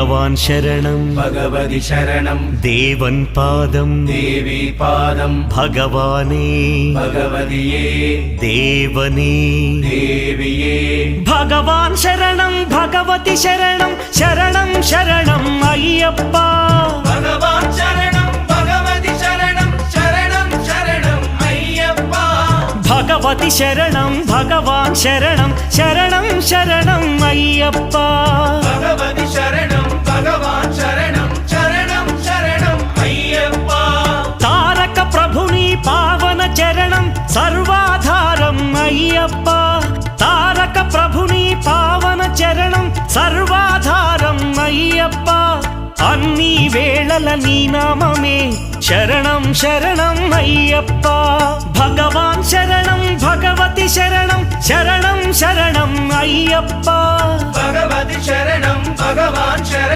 भगवान् शरणं भगवति शरणं देवन् पादं देवी पादं भगवाने भगवदिये देवने देविये भगवान् शरणं भगवति शरणं शरणं शरणं अय्यप्पा भगवान् शरणं भगवति शरणं शरणं शरणं अय्यप्पा भगवति शरणं भगवान् शरणं शरणं शरणं अय्यप्पा भगवति शरणं भगवान् शरणं शरणं शरणं अय्यप्पा तारक प्रभुनि पावन चरणं सर्वाधारं अय्यप्पा तारक प्रभुनि पावन चरणं सर्वाधारं अय्यप्पा अन्नी वेळల నీ నామమే శరణం శరణం అయ్యప్ప భగవాన్ శరణం భగవతి శరణం శరణం శరణం అయ్యప్ప भगवति शरणं भगवान् शरणं